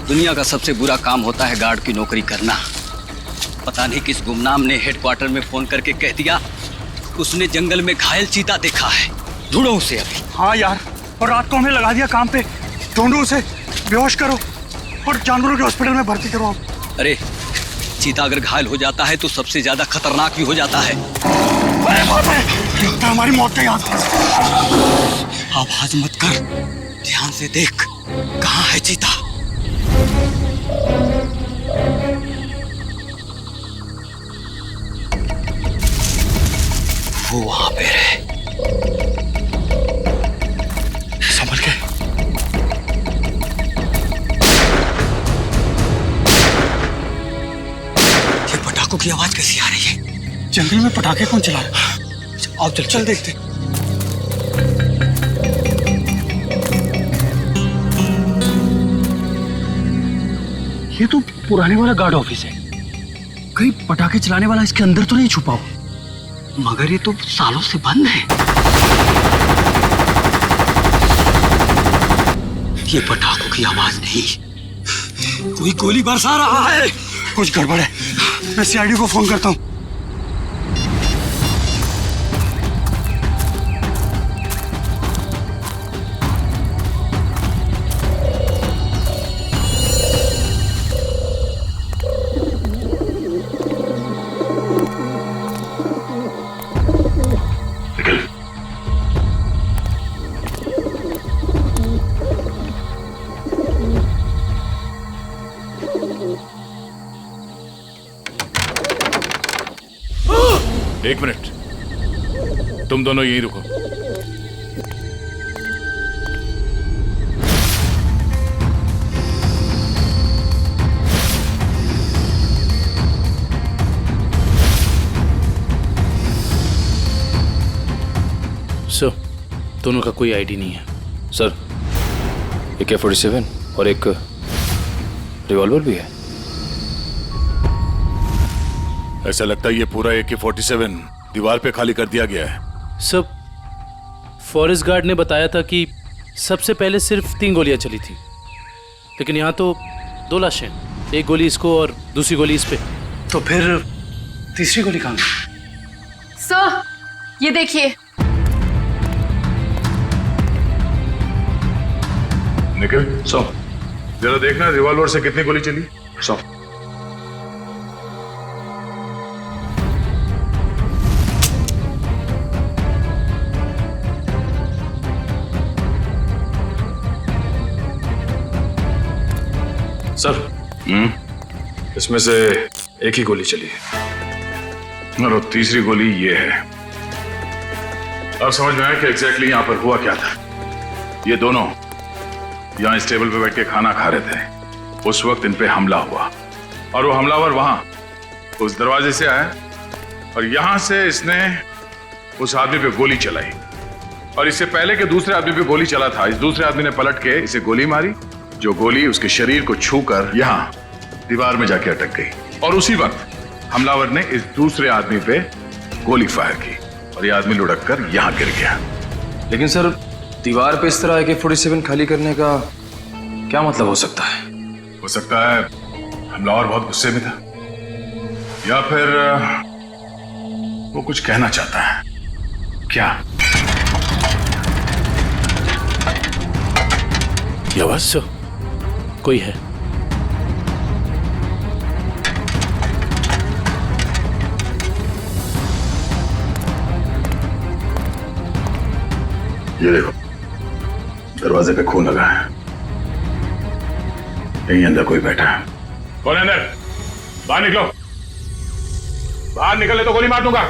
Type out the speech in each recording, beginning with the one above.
दुनिया का सबसे बुरा काम होता है गार्ड की नौकरी करना। पता नहीं किस गुमनाम ने हेडक्वार्टर में फोन करके कह दिया उसने जंगल में घायल चीता देखा है। ढूंढो उसे अभी। हाँ यार, और रात को हमें लगा दिया काम पे। ढूंढो उसे, बेहोश करो और जानवरों के हॉस्पिटल में भर्ती करवाओ। अरे चीता अगर घायल हो जाता है तो सबसे ज्यादा खतरनाक भी हो जाता है। अरे बाप रे, हमारी मौत का याद। आवाज मत कर, ध्यान से देख कहाँ है चीता। वो वहां पे है। संभल के। ये पटाखों की आवाज कैसी आ रही है? जंगल में पटाखे कौन चला रहा है? आओ चल देखते। ये तो पुराने वाला गार्ड ऑफिस है। कहीं पटाखे चलाने वाला इसके अंदर तो नहीं छुपा हो? मगर ये तो सालों से बंद है। ये पटाखों की आवाज नहीं, कोई गोली बरसा रहा है। कुछ गड़बड़ है, मैं सीआईडी को फोन करता हूँ। एक मिनट, तुम दोनों यहीं रुको। सर, दोनों का कोई आईडी नहीं है। सर, AK-47 और एक रिवॉल्वर भी है। ऐसा लगता है ये पूरा AK-47 दीवार पे खाली कर दिया गया है। सब फॉरेस्ट गार्ड ने बताया था कि सबसे पहले सिर्फ 3 गोलियां चली थी, लेकिन यहाँ तो 2 लाशें, एक गोली इसको और दूसरी गोली इस पे। तो फिर तीसरी गोली कहाँ? सर, ये देखिए। निखिल, जरा देखना रिवॉल्वर से कितनी गोली चली। सर, इसमें से एक ही गोली चली है और तीसरी गोली ये है। अब समझ में आया कि एग्जैक्टली यहाँ पर हुआ क्या था। ये दोनों यहाँ इस टेबल पे बैठ के खाना खा रहे थे, उस वक्त इन पे हमला हुआ और वो हमलावर वहां उस दरवाजे से आया और यहां से इसने उस आदमी पे गोली चलाई और इससे पहले कि दूसरे आदमी पे गोली चला था, इस दूसरे आदमी ने पलट के इसे गोली मारी, जो गोली उसके शरीर को छूकर यहाँ दीवार में जाके अटक गई और उसी वक्त हमलावर ने इस दूसरे आदमी पे गोली फायर की और ये आदमी लुढ़क कर यहाँ गिर गया। लेकिन सर, दीवार पे इस तरह AK-47 खाली करने का क्या मतलब हो सकता है? हो सकता है हमलावर बहुत गुस्से में था या फिर वो कुछ कहना चाहता है। क्या? ये आवाज सर, कोई है। ये देखो, दरवाजे पे खून लगा है, यहीं अंदर कोई बैठा है। कौन है अंदर? बाहर निकलो, बाहर निकले तो गोली मार दूंगा।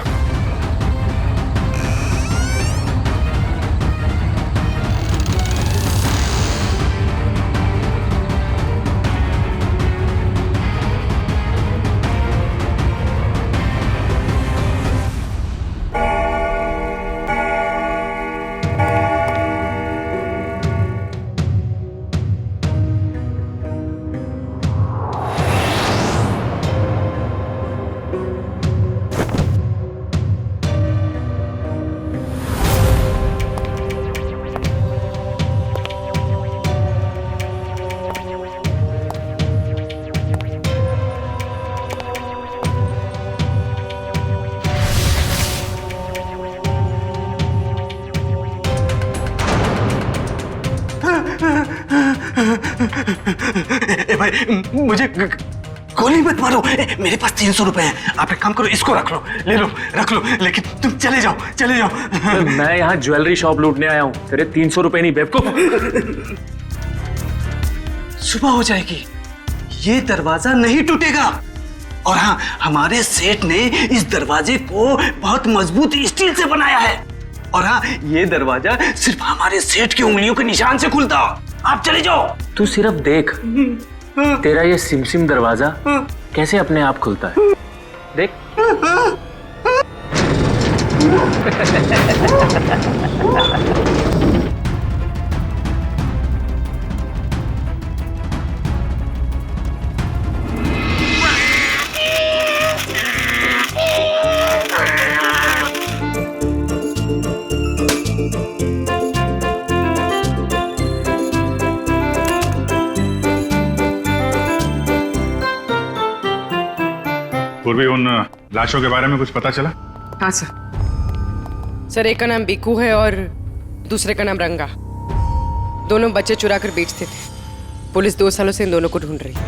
ए भाई मुझे गोली मत मारो। मेरे पास 300 रुपए हैं। आप एक काम करो, इसको रख लो, ले लो, रख लो, लेकिन तुम चले जाओ, चले जाओ। मैं यहाँ ज्वेलरी शॉप लूटने आया हूँ, तेरे 300 रुपए नहीं बेवकूफ। सुबह हो जाएगी, ये दरवाजा नहीं टूटेगा। और हाँ, हमारे सेठ ने इस दरवाजे को बहुत मजबूत स्टील से बनाया है। और हाँ, ये दरवाजा सिर्फ हमारे सेठ की उंगलियों के निशान से खुलता। आप चले जाओ। तू सिर्फ देख, तेरा ये सिमसिम दरवाजा कैसे अपने आप खुलता है, देख। पूर्वी, उन लाशों के बारे में कुछ पता चला? हाँ सर, एक का नाम बिकू है और दूसरे का नाम रंगा। दोनों बच्चे चुरा कर बेचते थे। पुलिस 2 सालों से इन दोनों को ढूंढ रही है।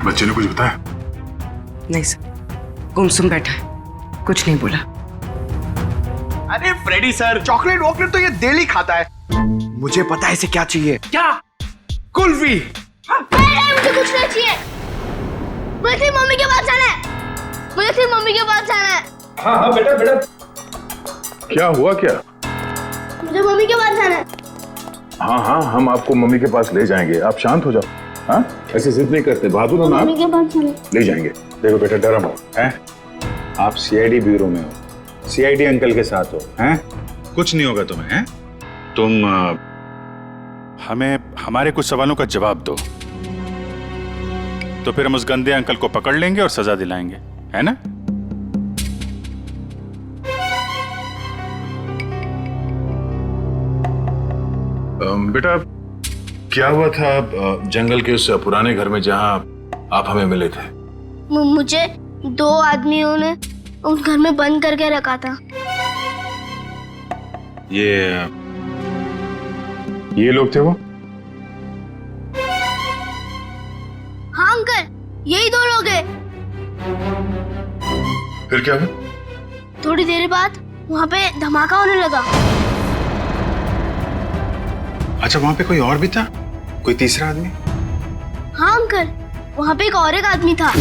बच्चे ने कुछ बताया? नहीं सर, गुमसुम बैठा है, कुछ नहीं बोला। अरे फ्रेडी सर, चॉकलेट वॉकलेट तो ये डेली खाता है। मुझे पता है इसे क्या चाहिए। क्या? कुल्फी। मुझे कुछ नहीं चाहिए। मुझे तेरी मम्मी के पास जाना है। मुझे तेरी मम्मी के पास जाना है। हाँ बेटा बेटा। क्या हुआ क्या? मुझे मम्मी के पास जाना है। हाँ, हम आपको मम्मी के पास ले जाएंगे, आप शांत हो जाओ। हाँ, ऐसे जिद नहीं करते, बहादुर हो ना। मम्मी के पास जाना है। ले जाएंगे। देखो बेटा, डरो मत, हैं? आप सीआईडी ब्यूरो में हो, सीआईडी अंकल के साथ हो, हैं? कुछ नहीं होगा तुम्हें, हैं? तुम हमें हमारे कुछ सवालों का जवाब दो, तो फिर हम उस गंदे अंकल को पकड़ लेंगे और सजा दिलाएंगे, है ना? बेटा, क्या हुआ था जंगल के उस पुराने घर में जहां आप हमें मिले थे? मुझे 2 आदमियों ने उस घर में बंद करके रखा था। ये लोग थे वो? हाँ अंकल, यही 2 लोग हैं। फिर क्या हुआ? थोड़ी देर बाद वहाँ पे धमाका होने लगा। अच्छा, वहां पे कोई और भी था? कोई तीसरा आदमी? हाँ अंकल, वहाँ पे एक और एक आदमी था।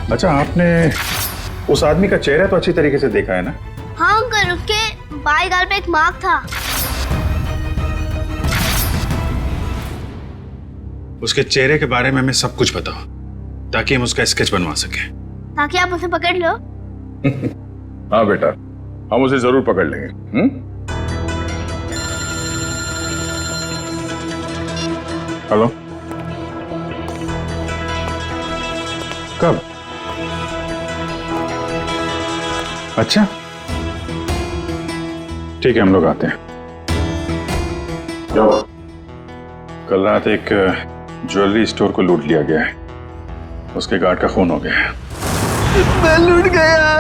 अच्छा, आपने उस आदमी का चेहरा तो अच्छी तरीके से देखा है ना? हाँ अंकल, उसके बाएं गाल पे एक मार्क था। उसके चेहरे के बारे में हमें सब कुछ बताओ, ताकि हम उसका स्केच बनवा सकें। ताकि आप उसे पकड़ लो। हाँ बेटा, हम उसे जरूर पकड़ लेंगे। हेलो, कब? अच्छा, ठीक है, हम लोग आते हैं। क्या हुआ? कल रात एक ज्वेलरी स्टोर को लूट लिया गया है, उसके गार्ड का खून हो गया है। मैं लूट गया,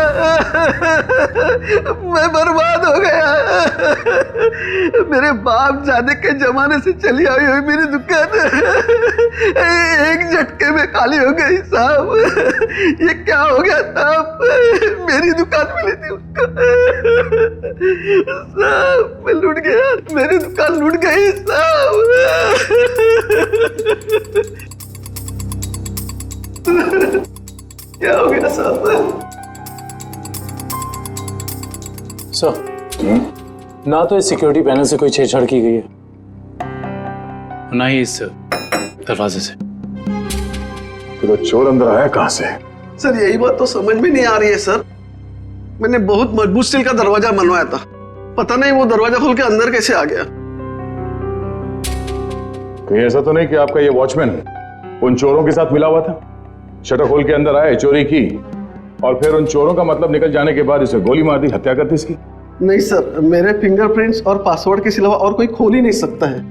मैं बर्बाद हो गया। मेरे बाप जाने के जमाने से चली आई हुई मेरी दुकान एक झटके में खाली हो गई साहब। ये क्या हो गया साहब? मेरी दुकान मिली थी उसको साहब। मैं लूट गया, मेरी दुकान लूट गई साहब। क्या हो गया साहब? सर, ना तो इस सिक्योरिटी पैनल से कोई छेड़छाड़ की गई है, ना ही इस दरवाजे से। तो चोर अंदर आया कहां से? सर, यही बात तो समझ में नहीं आ रही है सर। मैंने बहुत मजबूत स्टील का दरवाजा बनवाया था, पता नहीं वो दरवाजा खोल के अंदर कैसे आ गया। कहीं ऐसा तो नहीं कि आपका ये वॉचमैन उन चोरों के साथ मिला हुआ था? शटर खोल के अंदर आए, चोरी की और फिर उन चोरों का मतलब निकल जाने के बाद इसे गोली मार दी, हत्या कर दी इसकी। नहीं सर, मेरे फिंगरप्रिंट्स और पासवर्ड के सिवा और कोई खोल ही नहीं सकता है।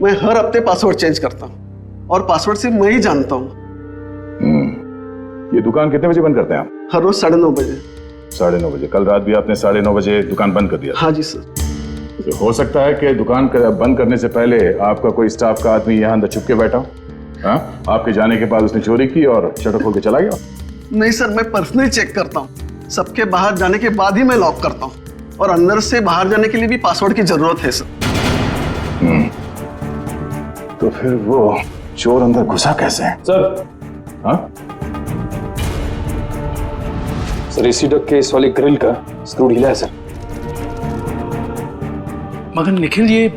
मैं हर हफ्ते पासवर्ड चेंज करता हूँ और पासवर्ड सिर्फ मैं ही जानता हूँ। ये दुकान कितने बजे बंद करते हैं आप? हर रोज 9:30 बजे। 9:30 बजे? कल रात भी आपने 9:30 बजे दुकान बंद कर दिया? हाँ जी सर। तो हो सकता है कि दुकान बंद करने से पहले आपका कोई स्टाफ का आदमी यहाँ अंदर छुप के बैठा हो। हाँ, आपके जाने के बाद उसने चोरी की और शटर खोल के चला गया। नहीं सर, मैं पर्सनली चेक करता हूँ। सबके बाहर जाने के बाद ही मैं लॉक करता हूँ और अंदर से बाहर जाने के लिए भी पासवर्ड की जरूरत है सर। तो फिर वो चोर अंदर घुसा कैसे है? सर, हाँ? सर एसी डक के इस वाले ग्रिल का स्क्रू ढीला है सर। मगर निखिल, ये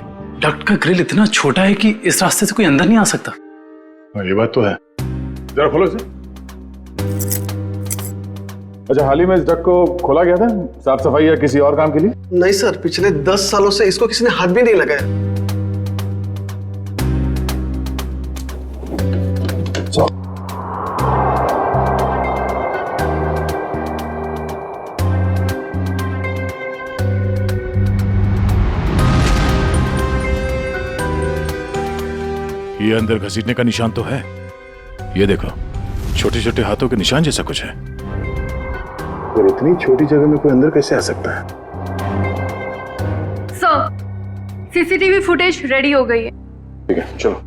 डक्ट का ग्रिल इतना छोटा है कि इस रास्ते से कोई अंदर नहीं आ सकता। हाँ, ये बात तो है। जरा खोलो इसे। अच्छा, हाल ही में इस डक को खोला गया था साफ सफाई या किसी और काम के लिए? नहीं सर, पिछले 10 सालों से इसको किसी ने हाथ भी नहीं लगाया। ये अंदर घसीटने का निशान तो है। ये देखो, छोटे छोटे हाथों के निशान जैसा कुछ है। और इतनी छोटी जगह में कोई अंदर कैसे आ सकता है? सर, सीसीटीवी फुटेज रेडी हो गई है। ठीक है, चलो।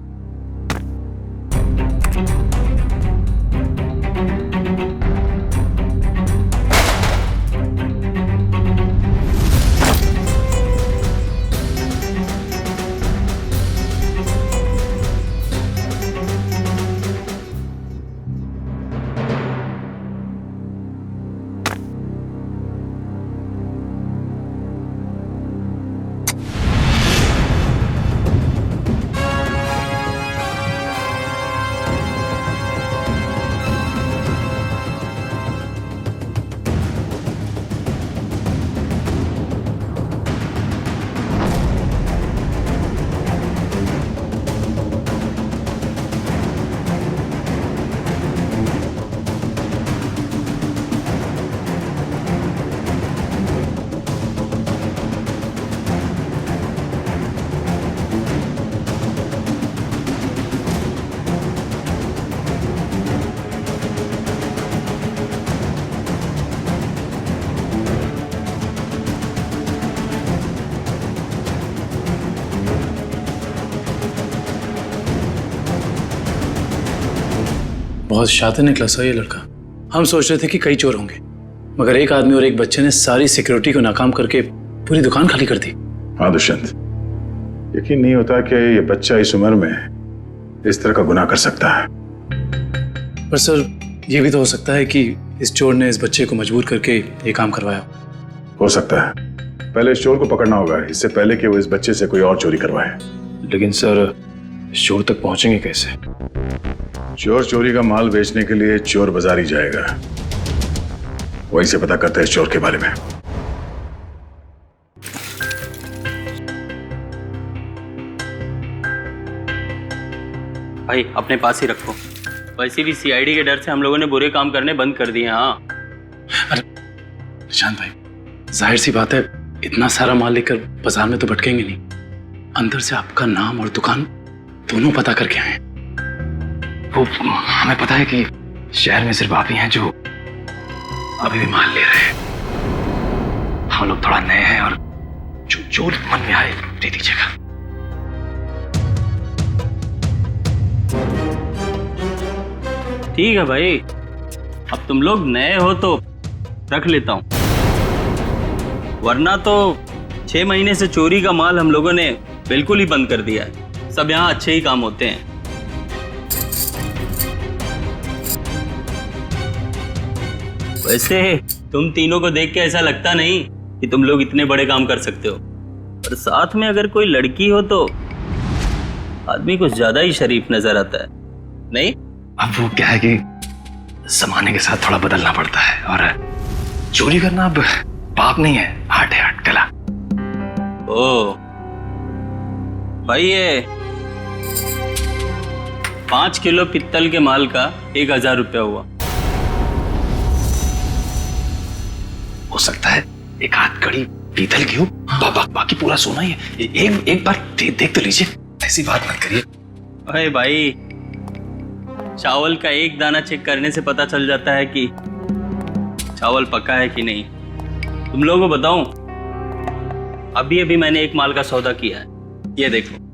बहुत शातिर निकला सर ये लड़का। हम सोच रहे थे कि कई चोर होंगे, मगर एक आदमी और एक बच्चे ने सारी सिक्योरिटी को नाकाम करके पूरी दुकान खाली कर दी। हाँ दुष्यंत, यकीन नहीं होता कि ये बच्चा इस उम्र में इस तरह का गुनाह कर सकता है। पर सर, ये भी तो हो सकता है कि इस चोर ने इस बच्चे को मजबूर करके ये काम करवाया। हो सकता है। पहले इस चोर को पकड़ना होगा, इससे पहले कि वो इस बच्चे से कोई और चोरी करवाए। लेकिन सर, इस चोर तक पहुंचेंगे कैसे? चोर चोरी का माल बेचने के लिए चोर बाजार ही जाएगा। वहीं से पता करते हैं इस चोर के बारे में। भाई अपने पास ही रखो। वैसे भी सीआईडी के डर से हम लोगों ने बुरे काम करने बंद कर दिए। हाँ अरे निशांत भाई, जाहिर सी बात है, इतना सारा माल लेकर बाजार में तो भटकेंगे नहीं। अंदर से आपका नाम और दुकान दोनों पता करके आए। वो हमें पता है कि शहर में सिर्फ आप ही हैं जो अभी भी माल ले रहे हैं। हम लोग थोड़ा नए हैं और जो मन में आए दे दीजिएगा। ठीक है भाई, अब तुम लोग नए हो तो रख लेता हूं, वरना तो 6 महीने से चोरी का माल हम लोगों ने बिल्कुल ही बंद कर दिया है। सब यहाँ अच्छे ही काम होते हैं। वैसे तुम तीनों को देख के ऐसा लगता नहीं कि तुम लोग इतने बड़े काम कर सकते हो, और साथ में अगर कोई लड़की हो तो आदमी कुछ ज्यादा ही शरीफ नजर आता है, नहीं? अब वो क्या है कि जमाने के साथ थोड़ा बदलना पड़ता है, और चोरी करना अब पाप नहीं है, आर्ट है, आर्ट, कला। ओ भाई, ये 5 किलो पित्तल के माल का 1000 रुपया हुआ। हो सकता है एक हाथ कड़ी पीतल की हो, बाकी पूरा सोना ही है। एक बार देख तो लीजिए, ऐसी बात मत करिए। अरे भाई, चावल का एक दाना चेक करने से पता चल जाता है कि चावल पका है कि नहीं। तुम लोगों को बताऊं, अभी अभी मैंने एक माल का सौदा किया है। ये देखो,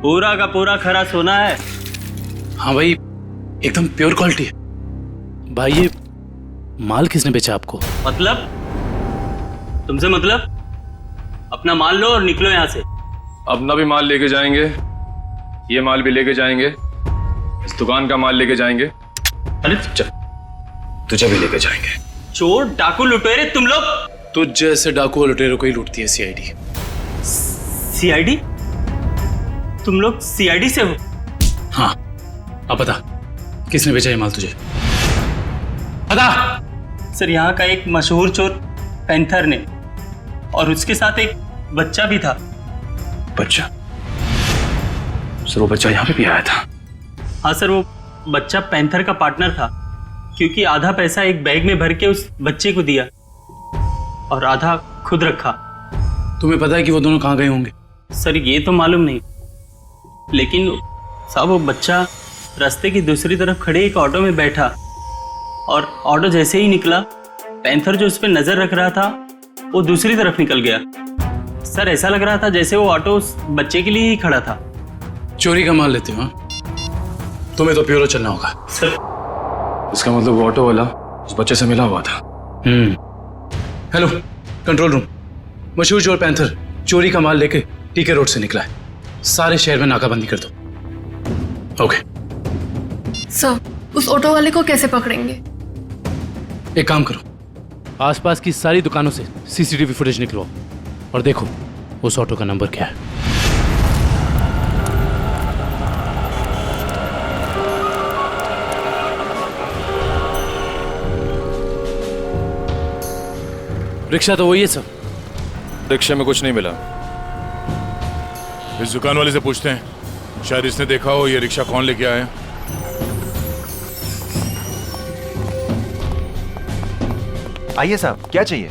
पूरा का पूरा खरा सोना है। हाँ भाई, एकदम प्योर क्वालिटी है। भाई ये माल किसने बेचा आपको? मतलब? तुमसे मतलब? अपना माल लो और निकलो यहाँ से। अपना भी माल लेके जाएंगे, ये माल भी लेके जाएंगे, इस दुकान का माल लेके जाएंगे। अरे चल, तुझे भी लेके जाएंगे। चोर डाकू लुटेरे तुम लोग। तुझ जैसे डाकू और लुटेरों को ही लूटती है सीआईडी। सीआईडी? तुम लोग सीआईडी से हो? हाँ, अब बता किसने बेचा ये माल तुझे? बता। सर, यहाँ का एक मशहूर चोर पैंथर ने, और उसके साथ एक बच्चा भी था। बच्चा? सर वो बच्चा यहाँ पे भी आया था? हाँ सर, वो बच्चा पैंथर का पार्टनर था, क्योंकि आधा पैसा एक बैग में भर के उस बच्चे को दिया और आधा खुद रखा। तुम्हें पता है कि वो दोनों कहाँ गए होंगे? सर ये तो मालूम नहीं, लेकिन साहब वो बच्चा रास्ते की दूसरी तरफ खड़े एक ऑटो में बैठा, और ऑटो जैसे ही निकला, पैंथर जो उस पर नजर रख रहा था वो दूसरी तरफ निकल गया। सर ऐसा लग रहा था जैसे वो ऑटो उस बच्चे के लिए ही खड़ा था। चोरी का माल लेते हो? हाँ? तुम्हें तो प्योरो चलना होगा। सर इसका मतलब वो ऑटो वाला उस बच्चे से मिला हुआ था। हेलो कंट्रोल रूम, मशहूर चोर पैंथर चोरी का माल लेके टीके रोड से निकला है। सारे शहर में नाकाबंदी कर दो। ओके सर, उस ऑटो वाले को कैसे पकड़ेंगे? एक काम करो, आसपास की सारी दुकानों से सीसीटीवी फुटेज निकलवाओ और देखो उस ऑटो का नंबर क्या है। रिक्शा तो वही है सर। रिक्शे में कुछ नहीं मिला। इस दुकान वाले से पूछते हैं, शायद इसने देखा हो ये रिक्शा कौन लेके आया। आइए साहब, क्या चाहिए?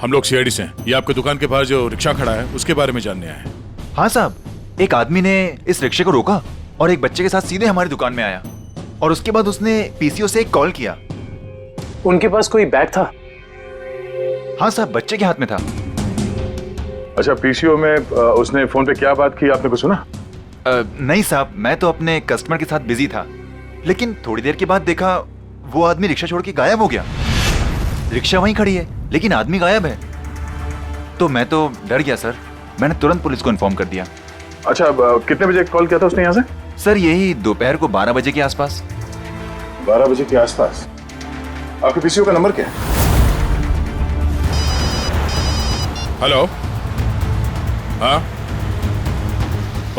हम लोग सीआईडी से हैं। ये आपके दुकान के पास जो रिक्शा खड़ा है उसके बारे में जानने आए हैं। हाँ साहब, एक आदमी ने इस रिक्शे को रोका और एक बच्चे के साथ सीधे हमारी दुकान में आया, और उसके बाद उसने पीसीओ से एक कॉल किया। उनके पास कोई बैग था? हाँ साहब, बच्चे के हाथ में था। अच्छा, पीसीओ में उसने फोन पे क्या बात की, आपने कुछ सुना? नहीं साहब, मैं तो अपने कस्टमर के साथ बिजी था, लेकिन थोड़ी देर के बाद देखा वो आदमी रिक्शा छोड़ के गायब हो गया। रिक्शा वहीं खड़ी है लेकिन आदमी गायब है। तो मैं तो डर गया सर, मैंने तुरंत पुलिस को इन्फॉर्म कर दिया। अच्छा, कितने बजे कॉल किया था उसने यहाँ से? सर यही दोपहर को 12 बजे के आसपास। 12 बजे के आसपास। आपके पीसीओ का नंबर क्या है? हेलो, हाँ,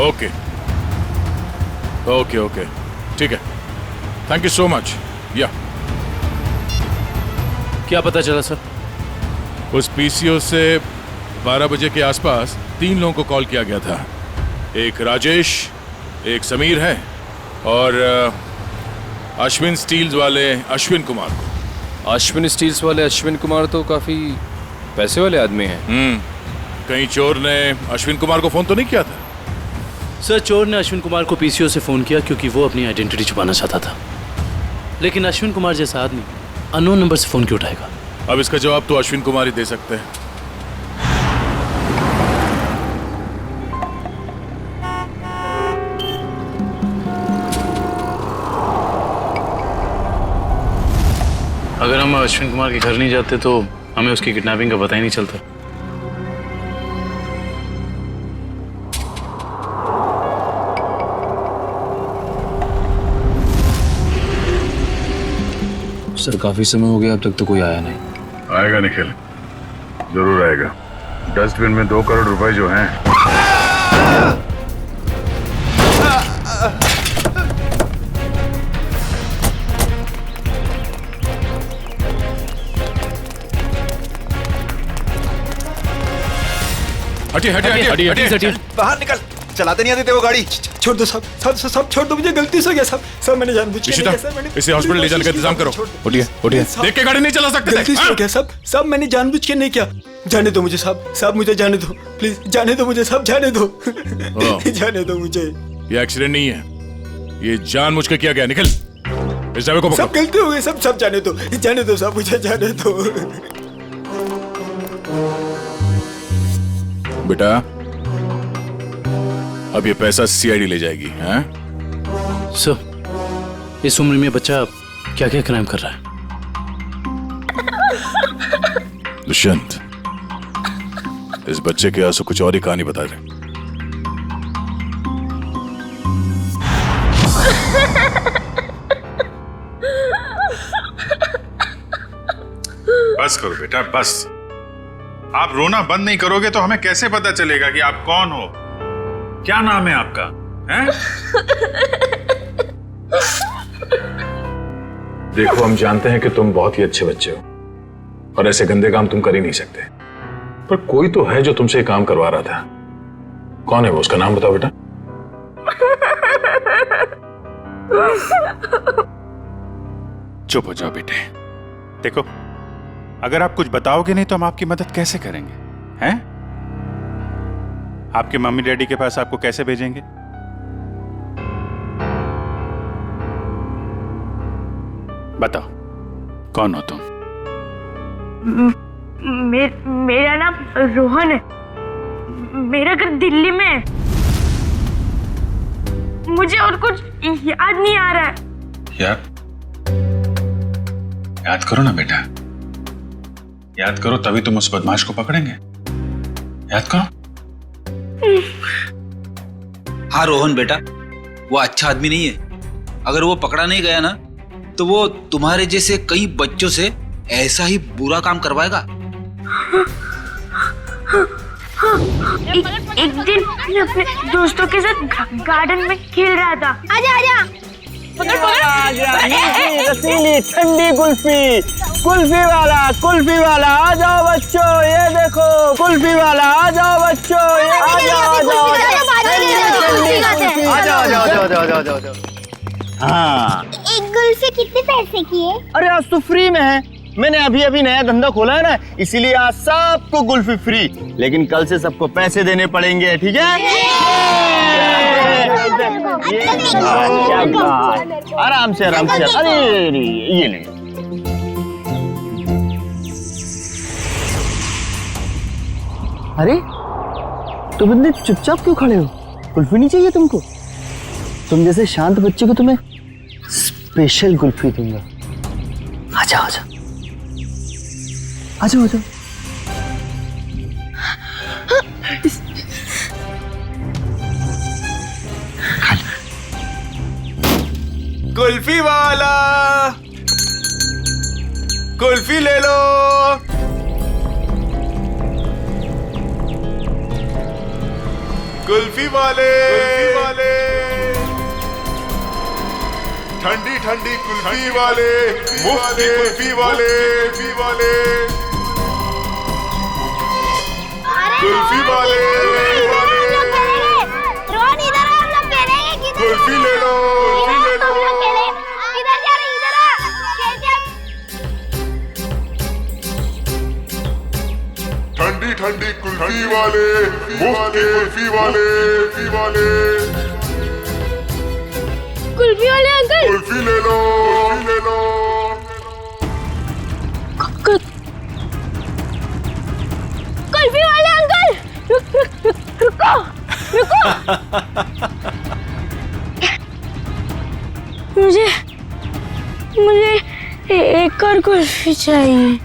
ओके ओके ओके, ठीक है, थैंक यू सो मच। या क्या पता चला सर? उस पीसीओ से 12 बजे के आसपास 3 लोगों को कॉल किया गया था। एक राजेश, एक समीर है, और अश्विन स्टील्स वाले अश्विन कुमार को। अश्विन स्टील्स वाले अश्विन कुमार तो काफी पैसे वाले आदमी हैं। कहीं चोर ने अश्विन कुमार को फोन तो नहीं किया था? सर चोर ने अश्विन कुमार को पीसीओ से फोन किया क्योंकि वो अपनी आइडेंटिटी छुपाना चाहता था, लेकिन अश्विन कुमार जैसा आदमी अननोन नंबर से फोन क्यों उठाएगा? अब इसका जवाब तो अश्विन कुमार ही दे सकते हैं। अगर हम अश्विन कुमार के घर नहीं जाते तो हमें उसकी किडनैपिंग का पता ही नहीं चलता। सर काफी समय हो गया, अब तक तो कोई आया नहीं। आएगा निखिल, जरूर आएगा। डस्टबिन में 2 करोड़ रुपए जो हैं। हटिए हटिए हटिए हटिए हटिए, बाहर निकल। चलाते नहीं आते थे वो गाड़ी। छोड़ दो सब सब सब छोड़ दो, मुझे गलती से हो गया सब सब मैंने जानबूझ के नहीं किया सर, मैंने इसे हॉस्पिटल ले जाने का इंतजाम करो। उठिए उठिए, देख के गाड़ी नहीं चला सकते गलती से हो गया सब सब मैंने जानबूझ के नहीं किया। जाने दो मुझे सब सब, मुझे जाने दो प्लीज, जाने दो मुझे सब, जाने दो जाने दो मुझे। ये एक्सीडेंट नहीं है, ये जानबूझ के किया गया। निकल, इस ड्राइवर को पकड़ो। सब गलती हो गई सब सब, जाने दो सब, मुझे जाने दो। बेटा अब ये पैसा सीआईडी ले जाएगी। हैं? सर, इस उम्र में बच्चा क्या क्या क्राइम कर रहा है? दुष्यंत, इस बच्चे के आंसू कुछ और ही कहानी बता रहे। बस करो बेटा बस। आप रोना बंद नहीं करोगे तो हमें कैसे पता चलेगा कि आप कौन हो? क्या नाम है आपका? हैं? देखो, हम जानते हैं कि तुम बहुत ही अच्छे बच्चे हो और ऐसे गंदे काम तुम कर ही नहीं सकते, पर कोई तो है जो तुमसे काम करवा रहा था। कौन है वो? उसका नाम बताओ बेटा। चुप हो जाओ बेटे। देखो, अगर आप कुछ बताओगे नहीं तो हम आपकी मदद कैसे करेंगे? हैं? आपके मम्मी डैडी के पास आपको कैसे भेजेंगे? बताओ, कौन हो तुम? मेरा नाम रोहन है, मेरा घर दिल्ली में है। मुझे और कुछ याद नहीं आ रहा है। याद करो ना बेटा, याद करो, तभी तुम उस बदमाश को पकड़ेंगे। याद करो। हाँ रोहन बेटा, वो अच्छा आदमी नहीं है। अगर वो पकड़ा नहीं गया ना तो वो तुम्हारे जैसे कई बच्चों से ऐसा ही बुरा काम करवाएगा। एक दिन मैं अपने दोस्तों के साथ गार्डन में खेल रहा था। आजा आजा, पकड़ रसीली ठंडी कुल्फी, कुल्फी वाला आ जाओ बच्चों, ये देखो कुल्फी वाला, आ जाओ बच्चों, ये आ जाओ। हाँ, एक कुल्फी कितने पैसे की है? अरे आज तो फ्री में है, मैंने अभी अभी नया धंधा खोला है ना, इसीलिए आज सबको कुल्फी फ्री, लेकिन कल से सबको पैसे देने पड़ेंगे, ठीक है? आराम से अरे ये ले। अरे तुम इतने चुपचाप क्यों खड़े हो? कुल्फी नहीं चाहिए तुमको? तुम जैसे शांत बच्चे को तुम्हें स्पेशल कुल्फी दूंगा। आजा आजा आजा आजा। कुल्फी वाला, कुल्फी ले लो। कुल्फी वाले, ठंडी ठंडी कुल्फी वाले, मुफ्त की कुल्फी वाले, कुल्फी वाले, रोहन इधर आ, हम लोग खेलेंगे। किधर कुल्फी ले लो, इधर जा रहे, इधर आ, ठंडी ठंडी कुल्फी वाले, मुफ्त की कुल्फी वाले, कुल्फी वाले अंकल, कुल्फी ले लो, कुल्फी वाले अंकल, रुको। मुझे एक और कुल्फी चाहिए।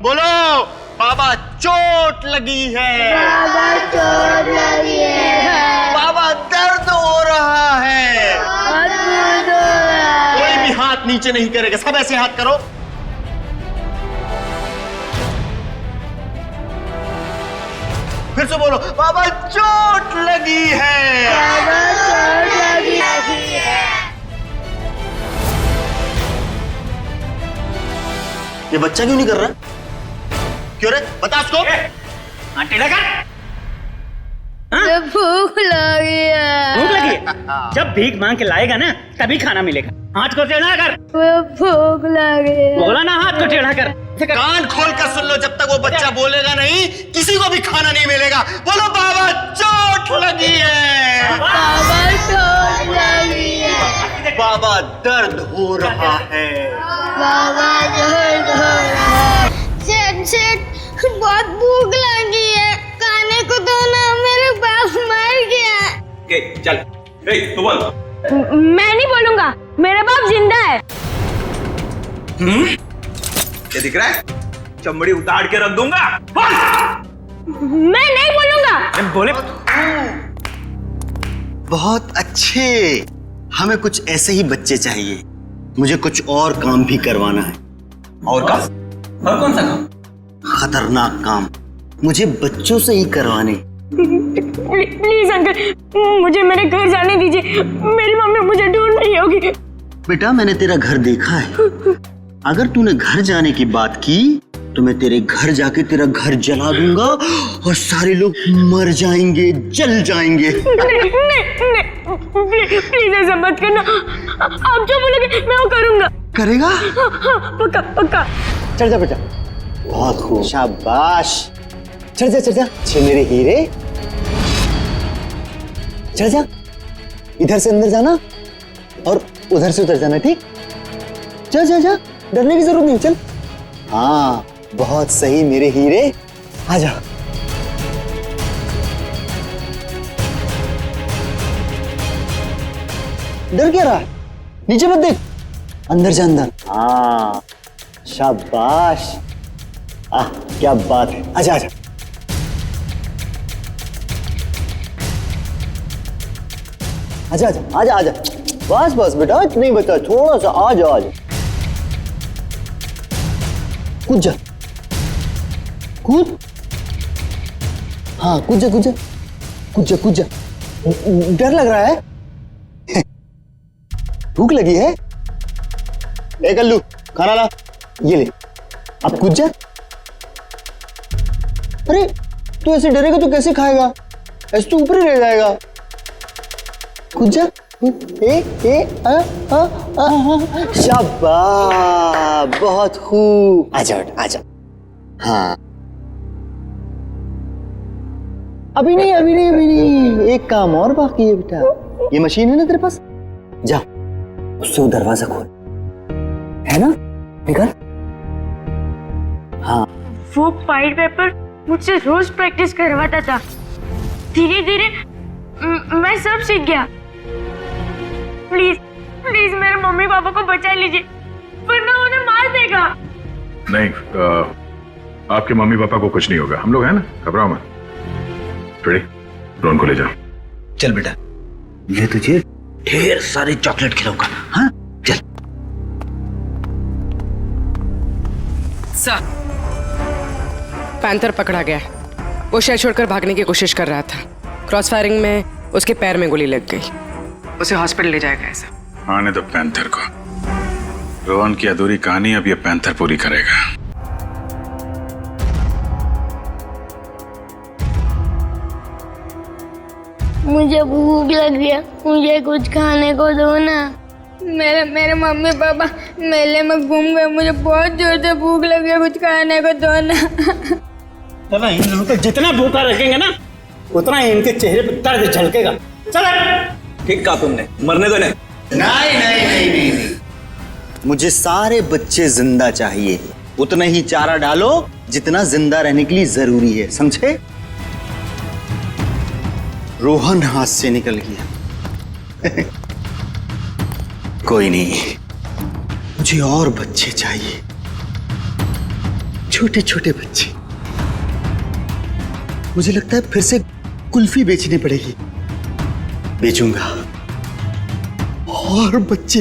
बोलो बाबा चोट लगी है, बाबा दर्द हो रहा है, कोई भी हाथ नीचे नहीं करेगा, सब ऐसे हाथ करो। फिर से बोलो, बाबा चोट लगी है। ये बच्चा क्यों नहीं कर रहा? क्यों रे? बता उसको। टेढ़ा कर। भूख लगी है। भूख लगी है? जब भीख मांग के लाएगा ना तभी खाना मिलेगा। हाथ को टेढ़ा कर। भूख लगी है। बोला ना हाथ को टेढ़ा कर। कान खोल कर सुन लो, जब तक वो बच्चा बोलेगा नहीं किसी को भी खाना नहीं मिलेगा। बोलो बाबा चोट लगी है। बाबा चोट लगी है। बाबा दर्द हो रहा है। बाबा दर्द हो रहा है। सेठ बहुत भूख लगी है, खाने को दो ना, मेरे बाप मर गया। चल तू बोल। मैं नहीं बोलूंगा, मेरा बाप जिंदा है। क्या दिख रहा है? चमड़ी उतार के रख दूंगा। मैं नहीं बोलूंगा। बोले बहुत अच्छे, हमें कुछ ऐसे ही बच्चे चाहिए। मुझे कुछ और काम भी करवाना है। और काम? और कौन सा काम? खतरनाक काम मुझे बच्चों से ही करवाने। प्लीज अंकल, मुझे मेरे घर जाने दीजिए। मेरी मम्मी मुझे ढूंढ रही होगी। बेटा मैंने तेरा घर देखा है। अगर तूने घर जाने की बात की तो मैं तेरे घर जाके तेरा घर जला दूंगा और सारे लोग मर जाएंगे, जल जाएंगे। नहीं, प्लीज ऐसा मत करना। आप जो बोलोगे मैं वो करूंगा। करेगा? पक्का पक्का। चल जा बेटा। बहुत खूब, शाबाश। चल जा छे मेरे हीरे। चल जा, इधर से अंदर जाना और उधर से उधर जाना, ठीक? जा, डरने की जरूरत नहीं, चल। हाँ बहुत सही मेरे हीरे, आ जा। डर क्या रहा है? नीचे मत देख, अंदर जा अंदर। हाँ शाबाश, क्या बात है। आजा बस बेटा, इतना ही बता, थोड़ा सा आजा। कूद जा, कूद। हाँ कूद जा। डर लग रहा है? भूख लगी है? ए कल्लू, खाना ला, ये ले। अब कूद जा। अरे तू ऐसे डरेगा तो कैसे खाएगा? ऐसे तो ऊपर ही रह जाएगा। कूद जा। शाबाश, बहुत खूब। आजा। हाँ अभी नहीं, एक काम और बाकी है बेटा। ये मशीन है ना तेरे पास, जा उससे वो दरवाजा खोल, है ना? निकल। हाँ वो फाइल पेपर मुझसे रोज प्रैक्टिस करवाता था। धीरे धीरे मैं सब सीख गया। प्लीज मेरे मम्मी पापा को बचा लीजिए, वरना उन्हें मार देगा। नहीं, आपके मम्मी पापा को कुछ नहीं होगा, हम लोग हैं ना, घबराओ मत। फ्रेडी, रोहन को ले जाओ। चल बेटा, मैं तुझे ढेर सारे चॉकलेट खिलाऊंगा। हाँ चल। सर, पैंथर पकड़ा गया। वो शहर छोड़कर भागने की कोशिश कर रहा था। क्रॉस फायरिंग में उसके पैर में गोली लग गई। उसे हॉस्पिटल ले जाएगा ऐसा। आने दो पैंथर को। रोहन की अधूरी कहानी अब ये पैंथर पूरी करेगा। मुझे भूख लगी है, मुझे कुछ खाने को दो ना। मेरे मम्मी पापा मेले में घूम गए, मुझे बहुत जोर से भूख लगी है, कुछ खाने को दो ना। चलो इन लोगों को जितना भूखा रखेंगे ना उतना ही इनके चेहरे पर दर्द झलकेगा। चलो ठीक कहा तुमने, मरने दो नहीं। नहीं, मुझे सारे बच्चे जिंदा चाहिए। उतना ही चारा डालो जितना जिंदा रहने के लिए जरूरी है, समझे? रोहन हाथ से निकल गया। कोई नहीं, मुझे और बच्चे चाहिए, छोटे छोटे बच्चे। मुझे लगता है फिर से कुल्फी बेचनी पड़ेगी। बेचूंगा और बच्चे।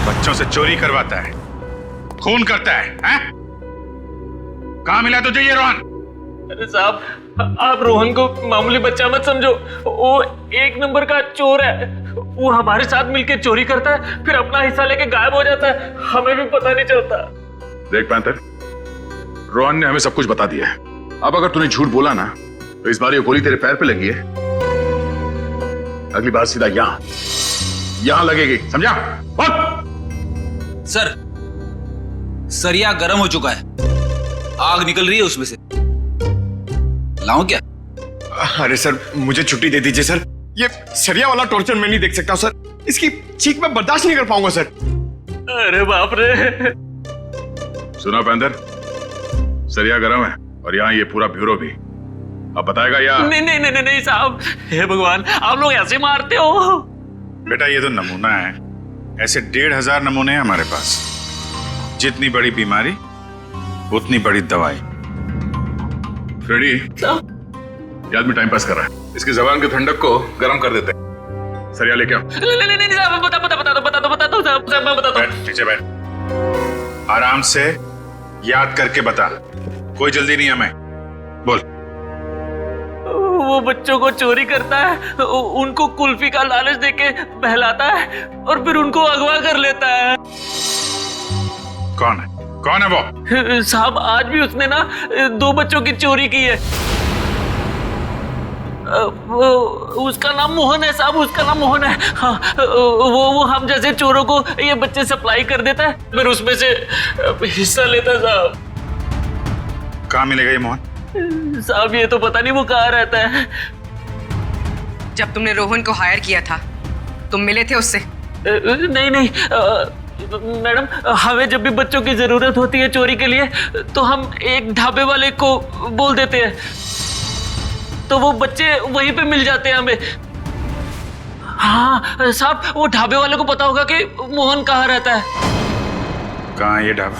बच्चों से चोरी करवाता है, खून करता है, हैं? कहाँ मिला तुझे ये रोहन? अरे साहब, आप रोहन को मामूली बच्चा मत समझो। वो एक नंबर का चोर है। वो हमारे साथ मिलके चोरी करता है, फिर अपना हिस्सा लेके गायब हो जाता है, हमें भी पता नहीं चलता। देख पैंथर, रोहन ने हमें सब कुछ बता दिया है। अब अगर तूने झूठ बोला ना तो इस बार ये गोली तेरे पैर पे लगी है, अगली बार सीधा यहां लगेगी, समझा? सर, सरिया गर्म हो चुका है, आग निकल रही है उसमें से। लाऊं क्या? अरे सर, मुझे छुट्टी दे दीजिए सर। ये सरिया वाला टॉर्चर मैं नहीं देख सकता सर। इसकी चीख मैं बर्दाश्त नहीं कर पाऊंगा सर। अरे बाप रे। सुना पैंथर, सरिया गरम है और यहाँ ये पूरा ब्यूरो भी। अब बताएगा या? नहीं साहब, हे भगवान, आप लोग ऐसे मारते हो? बेटा ये तो नमूना है, ऐसे 1500 नमूने हैं हमारे पास। जितनी बड़ी बीमारी उतनी बड़ी दवाई। फ्रेडी, ये आदमी टाइम पास कर रहा है, इसकी जबान की ठंडक को गर्म कर देते हैं। सरिया लेके आओ। नहीं साहब, बता दो साहब, मैं बता दो। बैठ, नीचे बैठ, आराम से याद करके बता, कोई जल्दी नहीं है। मैं बोल। वो बच्चों को चोरी करता है, उनको कुल्फी का लालच देके बहलाता है और फिर उनको अगवा कर लेता है। कौन है वो? साहब, आज भी उसने ना 2 बच्चों की चोरी की है। उसका नाम मोहन है साहब, उसका नाम मोहन है। हाँ, वो हम जैसे चोरों को ये बच्चे सप्लाई कर देता है, फिर उसमें से हिस्सा लेता है साहब। कहाँ मिलेगा ये मोहन? साहब ये तो पता नहीं वो कहाँ रहता है। जब तुमने रोहन को हायर किया था, तुम मिले थे उससे? नहीं मैडम, हमें जब भी बच्चों की जरूरत होती है चोरी के लिए तो हम एक ढाबे वाले को बोल देते हैं, तो वो बच्चे वहीं पे मिल जाते हैं हमें। हाँ साहब, वो ढाबे वाले को पता होगा कि मोहन कहाँ रहता है। कहाँ ये ढाबा?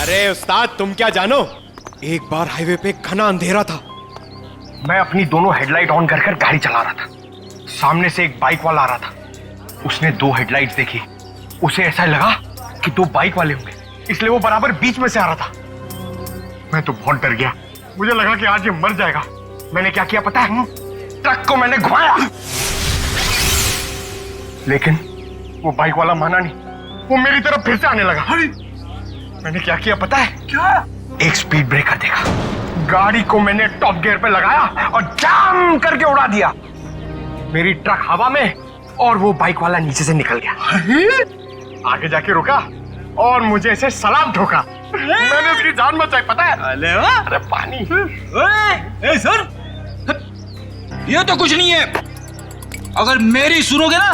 अरे उस्ताद, तुम क्या जानो, एक बार हाईवे पे घना अंधेरा था। मैं अपनी दोनों हेडलाइट ऑन कर गाड़ी चला रहा था। सामने से एक बाइक वाला आ रहा था। उसने 2 हेडलाइट्स देखी, उसे ऐसा लगा कि 2 बाइक वाले होंगे, इसलिए वो बराबर बीच में से आ रहा था। मैं तो बहुत डर गया, मुझे लगा कि आज ये मर जाएगा। मैंने क्या किया पता है? ट्रक को मैंने घुमाया, लेकिन वो बाइक वाला माना नहीं, वो मेरी तरफ फिर से आने लगा। मैंने क्या किया पता है? क्या? एक स्पीड ब्रेकर देखा, गाड़ी को मैंने टॉप गियर पे लगाया और जाम करके उड़ा दिया। मेरी ट्रक हवा में और वो बाइक वाला नीचे से निकल गया। आगे जाके रुका और मुझे ऐसे सलाम ठोका। मैंने उसकी जान बचाई पता है? अरे पानी। ए सर, ये तो कुछ नहीं है। अगर मेरी सुनोगे ना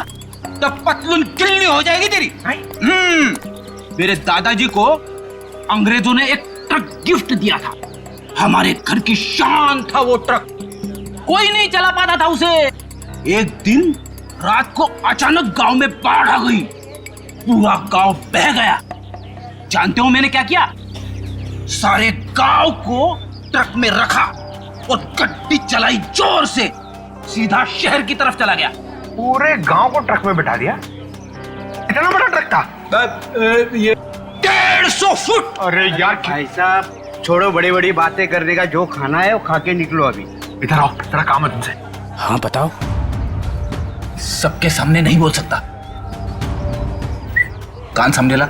तो पतलून किल्ली हो जाएगी तेरी। मेरे दादाजी को अंग्रेजों ने एक ट्रक गिफ्ट दिया था, हमारे घर की शान था वो ट्रक, कोई नहीं चला पाता था उसे। एक दिन रात को अचानक गांव में बाढ़ आ गई, पूरा गांव बह गया। जानते हो मैंने क्या किया? सारे गांव को ट्रक में रखा और गड्डी चलाई जोर से, सीधा शहर की तरफ चला गया। पूरे गांव को ट्रक में बैठा दिया? इतना बड़ा ट्रक था? ये 150 फुट। अरे यार भाई साहब, छोड़ो बड़ी बड़ी बातें करने का, जो खाना है वो खा के निकलो अभी। इधर आओ, तेरा काम है तुमसे। हाँ बताओ। सबके सामने नहीं बोल सकता, कान समझे ला।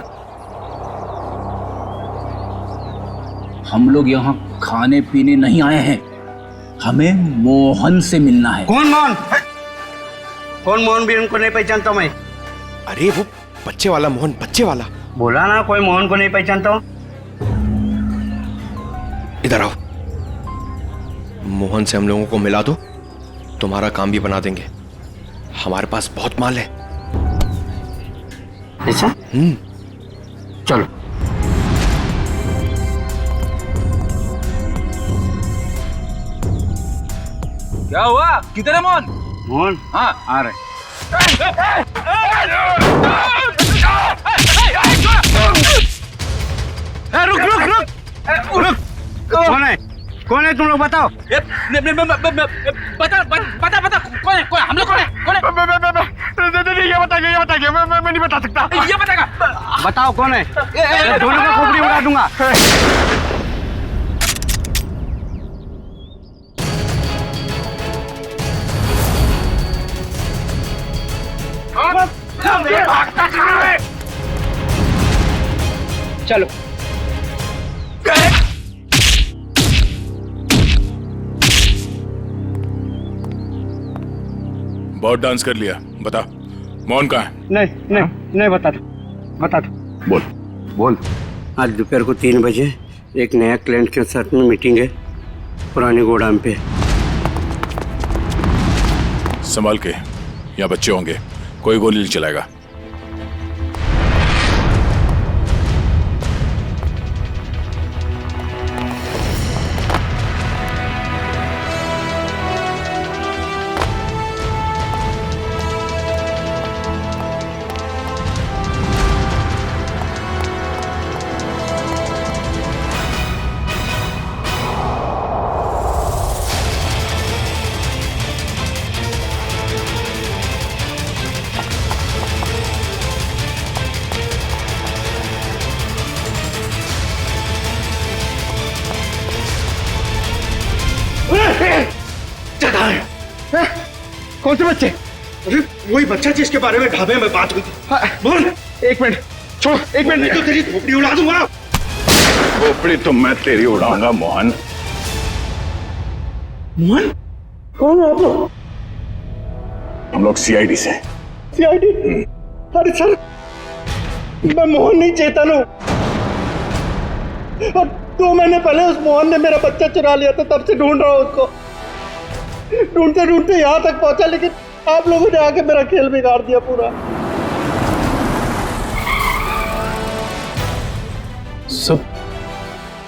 हम लोग यहाँ खाने पीने नहीं आए हैं, हमें मोहन से मिलना है। कौन मोहन? कौन मोहन? भी उनको नहीं पहचानता मैं। अरे वो बच्चे वाला मोहन, बच्चे वाला। बोला ना, कोई मोहन को नहीं पहचानता हूँ। इधर आओ, मोहन से हम लोगों को मिला दो, तुम्हारा काम भी बना देंगे। हमारे पास बहुत माल है। ऐसा? चलो। क्या हुआ? किधर है मोहन? मोहन? हाँ आ रहे। रुक रुक रुक रुक। कौन है? कौन है तुम लोग बताओ? बता बता बता, कौन है? हम लोग कौन है? ये बताइए, मैं नहीं बता सकता। ये बताएगा। बताओ कौन है? दोनों का खोपड़ी उड़ा दूंगा। चलो। बहुत डांस कर लिया, बता मोहन कहाँ है? नहीं बता दो। बोल। आज दोपहर को 3 बजे एक नया क्लाइंट के साथ में मीटिंग है पुराने गोदाम पे। संभाल के, यहाँ बच्चे होंगे, कोई गोली नहीं चलाएगा। कौन से बच्चे? अरे वही बच्चा जिसके बारे में ढाबे में बात हुई थी। बोल। 1 मिनट छोड़, 1 मिनट नहीं तो तेरी खोपड़ी उड़ा दूंगा। खोपड़ी तो मैं तेरी उड़ाऊंगा मोहन। मोहन? कौन है आप लोग? हम लोग CID से। CID? अरे सर, मैं मोहन नहीं, चेतन हूँ। और 2 महीने पहले उस मोहन ने मेरा बच्चा चुरा लिया था, तब से ढूंढ रहा हूँ उसको। ढूंढते ढूंढते यहाँ तक पहुंचा, लेकिन आप लोगों ने आके मेरा खेल बिगाड़ दिया पूरा। सब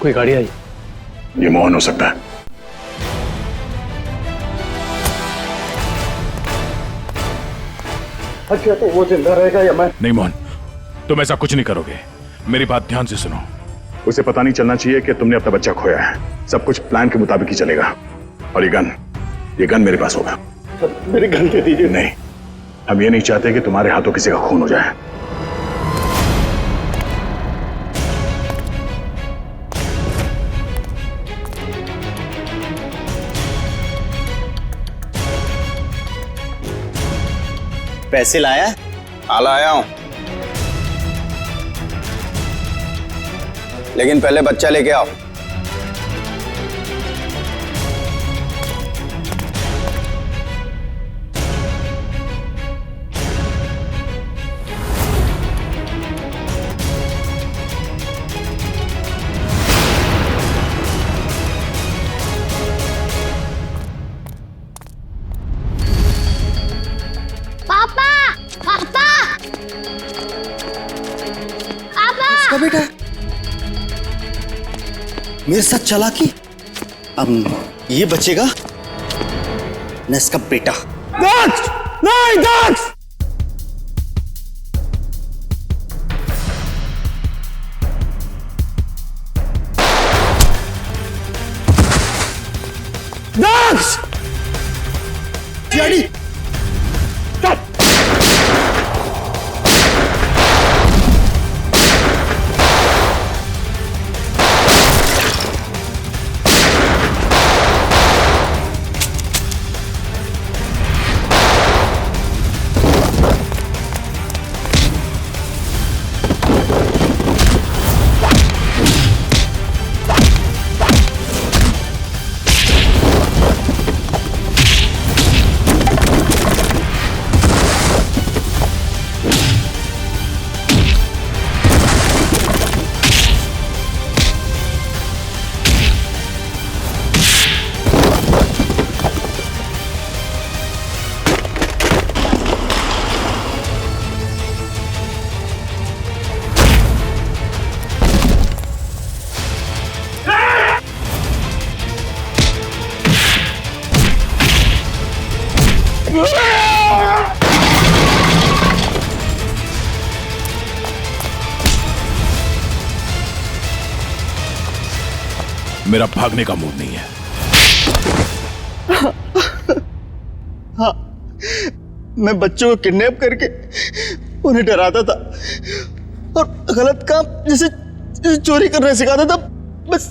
कोई गाड़ी आई? ये मोहन हो सकता है। अच्छा, तो वो जिंदा रहेगा या मैं? नहीं मोहन, तुम ऐसा कुछ नहीं करोगे। मेरी बात ध्यान से सुनो। उसे पता नहीं चलना चाहिए कि तुमने अपना बच्चा खोया है। सब कुछ प्लान के मुताबिक ही चलेगा। और ये गन मेरे पास होगा। मेरी गन दे दीजिए। नहीं, हम ये नहीं चाहते कि तुम्हारे हाथों किसी का खून हो जाए। पैसे लाया? हाँ लाया हूं, लेकिन पहले बच्चा लेके आओ। बेटा मेरे साथ चालाकी, अब ये बचेगा न इसका बेटा। दक्ष! नहीं दक्ष! दक्ष! डैडी! मेरा भागने का मूड नहीं है। हाँ, मैं बच्चों को किडनैप करके उन्हें डराता था और गलत काम जैसे चोरी करना सिखाता था बस।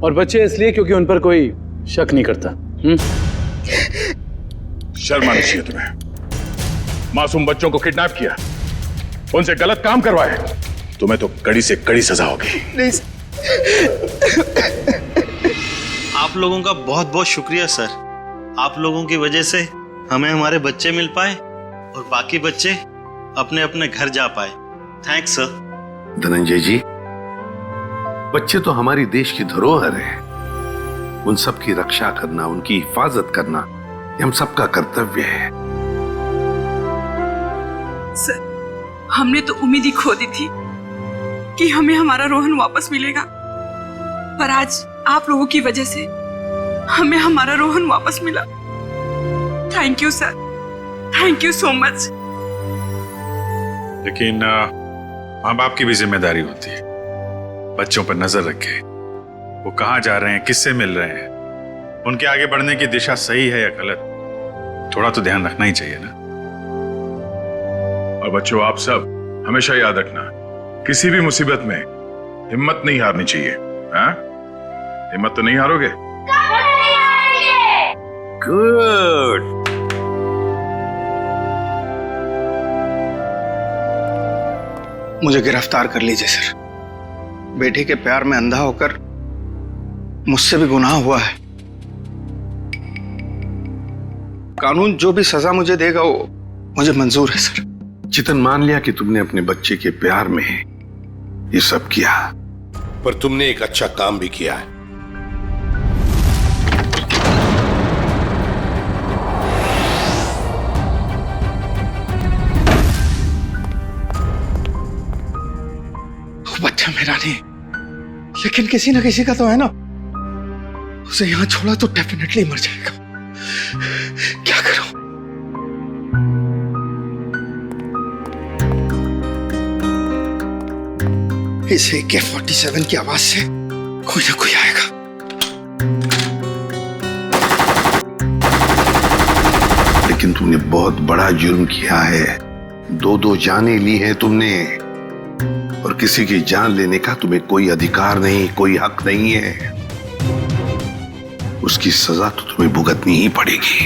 और बच्चे इसलिए क्योंकि उन पर कोई शक नहीं करता। शर्म आनी चाहिए तुम्हें। मासूम बच्चों को किडनैप किया, उनसे गलत काम करवाए, तुम्हें तो कड़ी से कड़ी सजा होगी। नहीं आप लोगों का बहुत बहुत शुक्रिया सर। आप लोगों की वजह से हमें हमारे बच्चे मिल पाए और बाकी बच्चे अपने अपने घर जा पाए। Thanks sir. धनंजय जी, बच्चे तो हमारी देश की धरोहर है। उन सब की रक्षा करना, उनकी हिफाजत करना, ये हम सबका कर्तव्य है। सर, हमने तो उम्मीद ही खो दी थी कि हमें हमारा रोहन वापस मिलेगा, पर आज आप लोगों की वजह से हमें हमारा रोहन वापस मिला। Thank you sir, thank you so much. लेकिन माँ बाप की भी जिम्मेदारी होती है, बच्चों पर नजर रखे, वो कहाँ जा रहे हैं, किससे मिल रहे हैं, उनके आगे बढ़ने की दिशा सही है या गलत, थोड़ा तो ध्यान रखना ही चाहिए ना। और बच्चों, आप सब हमेशा याद रखना, किसी भी मुसीबत में हिम्मत नहीं हारनी चाहिए। हाँ? हिम्मत तो नहीं हारोगे? गुड। मुझे गिरफ्तार कर लीजिए सर। बेटे के प्यार में अंधा होकर मुझसे भी गुनाह हुआ है। कानून जो भी सजा मुझे देगा वो मुझे मंजूर है सर। चितन, मान लिया कि तुमने अपने बच्चे के प्यार में ये सब किया, पर तुमने एक अच्छा काम भी किया है। बच्चा मेरा नहीं, लेकिन किसी ना किसी का तो है ना। उसे यहां छोड़ा तो डेफिनेटली मर जाएगा। क्या करूं? इस AK-47 की आवाज से कोई ना कोई आएगा। लेकिन तुमने बहुत बड़ा जुर्म किया है। 2 जानें ली है तुमने, और किसी की जान लेने का तुम्हें कोई अधिकार नहीं, कोई हक नहीं है। उसकी सजा तो तुम्हें भुगतनी ही पड़ेगी।